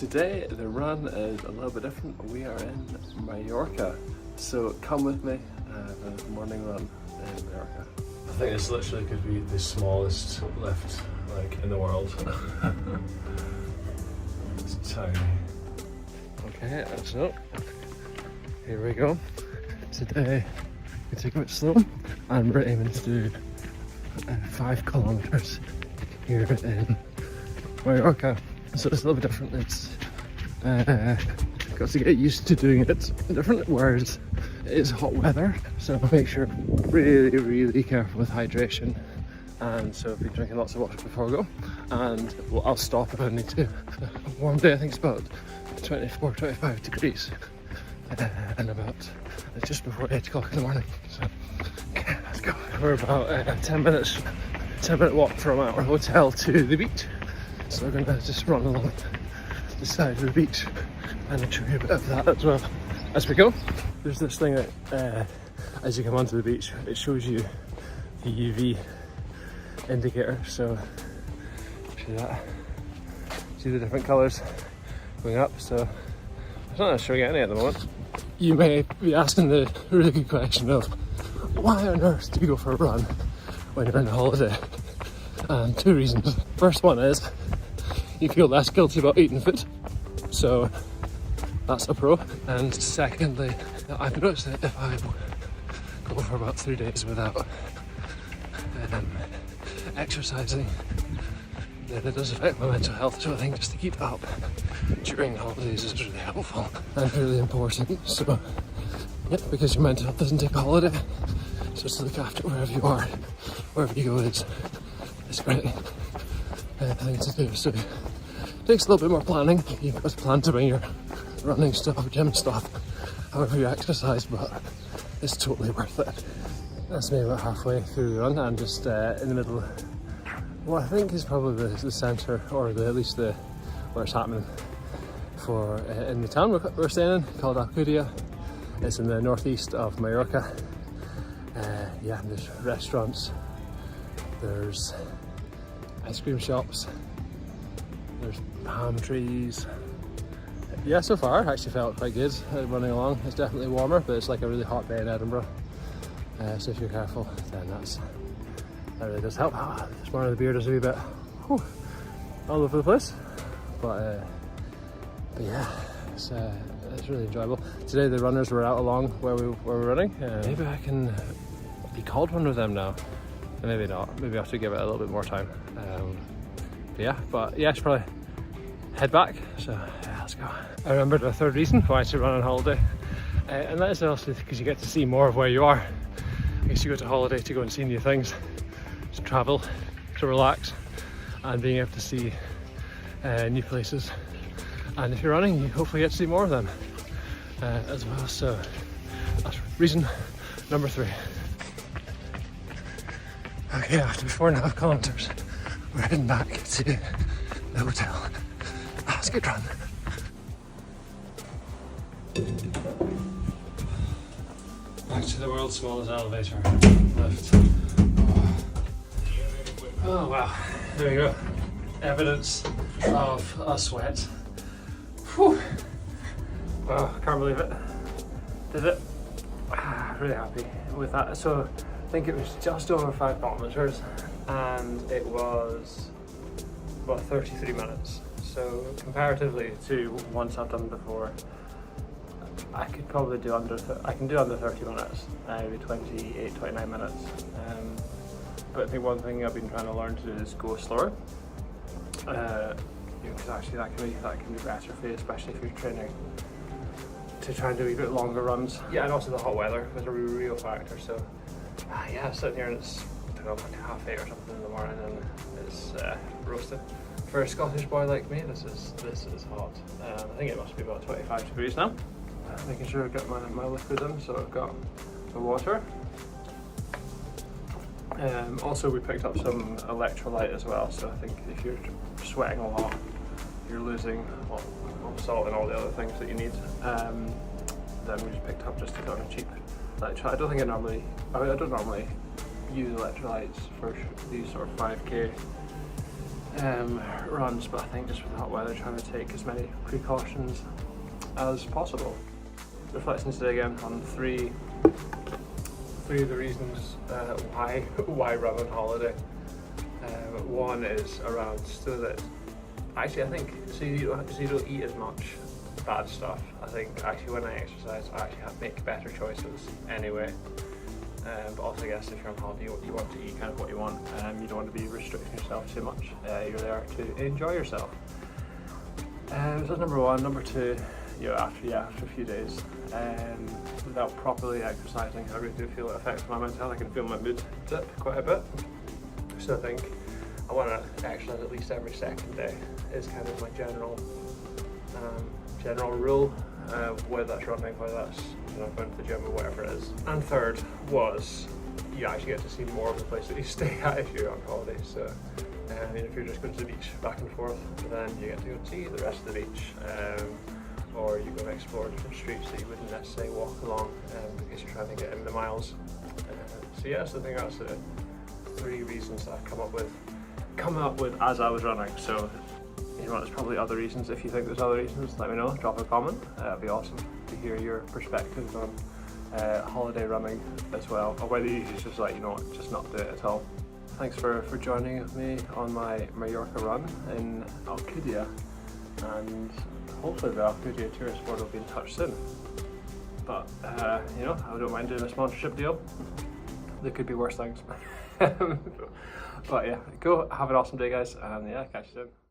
Today the run is a little bit different. We are in Mallorca, so come with me for this morning run in Mallorca. I think this literally could be the smallest lift like in the world. It's tiny. Okay, so here we go. Today we take it a bit slow and we're aiming to do 5 kilometers here in Mallorca. So it's a little bit different. It's got to get used to doing it different, whereas it is hot weather, so make sure really careful with hydration. And so be drinking lots of water before we go, and well, I'll stop if I need to. A warm day, I think it's about 24-25 degrees and about just before 8 o'clock in the morning. So okay, let's go. We're about 10-minute walk from our hotel to the beach, so we're gonna just run along the side of the beach and enjoy a bit of that as well as we go. There's this thing that as you come onto the beach, it shows you the UV indicator, so see that, see the different colours going up. So I'm not sure getting any at the moment. You may be asking the really good question of why on earth do you go for a run when you're on a holiday? And 2 reasons. First one is you feel less guilty about eating food, so that's a pro. And secondly, I've noticed that if I go for about 3 days without exercising, then it does affect my mental health. So I think just to keep up during the holidays is really helpful and really important. So yeah, because your mental health doesn't take a holiday, so just to look after wherever you are, wherever you go is great thing to do. So it takes a little bit more planning. You've got to plan to bring your running stuff, gym stuff, however you exercise, but it's totally worth it. That's me about halfway through the run. I'm just in the middle, what I think is probably the centre, or at least where it's happening for in the town we're staying in, called Alcudia. It's in the northeast of Mallorca. Yeah, there's restaurants, there's ice cream shops, there's palm trees. Yeah, so far I actually felt quite good running along. It's definitely warmer, but it's like a really hot day in Edinburgh. So if you're careful, then that really does help. This morning the beard is a wee bit all over the place, but yeah, it's really enjoyable. Today the runners were out along where we're running. Maybe I can be called one of them now, and maybe not. Maybe I have to give it a little bit more time. But yeah, I should probably head back. So yeah, let's go. I remembered a third reason why I should run on holiday, and that is also because you get to see more of where you are. I guess you go to holiday to go and see new things, to travel, to relax, and being able to see new places. And if you're running, you hopefully get to see more of them as well. So that's reason number 3. Okay, after 4.5 kilometers, we're heading back to the hotel. That's a good run. Back to the world's smallest elevator lift. Oh wow, there we go. Evidence of a sweat. Whew. Wow, can't believe it. Did it? Really happy with that. So I think it was just over 5 kilometers and it was about 33 minutes. So comparatively to ones I've done before, I could probably do under 30 minutes, maybe 28, 29 minutes. But I think one thing I've been trying to learn to do is go slower. Because actually that can be better for you, especially if you're training to try and do a bit longer runs. Yeah, and also the hot weather was a real factor. So yeah, sitting here and it's like 8:30 or something in the morning and it's roasting. For a Scottish boy like me, this is hot. I think it must be about 25 degrees now. Making sure I've got my liquid in, so I've got the water. Also we picked up some electrolyte as well, so I think if you're sweating a lot, you're losing salt and all the other things that you need. Then we just picked up just a kind of cheap electrolyte. I don't normally use electrolytes for these sort of 5k runs, but I think just with the hot weather, trying to take as many precautions as possible. Reflecting today again on three of the reasons why run on holiday. One is around so that actually I think so you don't eat as much bad stuff. I think actually when I exercise I actually make better choices anyway. But also I guess if you're on holiday you want to eat kind of what you want. You don't want to be restricting yourself too much. You're there to enjoy yourself. So that's number one. Number two, after a few days without properly exercising, I really do feel it affects my mental health. I can feel my mood dip quite a bit. So I think I want to exercise at least every second day is kind of my general rule, whether that's running, whether that's going to the gym or whatever it is. And third was you actually get to see more of the place that you stay at if you're on holiday. So if you're just going to the beach back and forth, then you get to go see the rest of the beach, or you go and explore different streets that you wouldn't necessarily walk along because you're trying to get in the miles. So I think that's the three reasons that I've come up with as I was running. So there's probably other reasons. If you think there's other reasons, let me know, drop a comment. It'd be awesome to hear your perspectives on holiday running as well, or whether you just just not do it at all. Thanks for joining me on my Mallorca run in Alcudia, and hopefully the Alcudia tourist board will be in touch soon. But I don't mind doing a sponsorship deal. There could be worse things. But yeah, go have an awesome day guys, and catch you soon.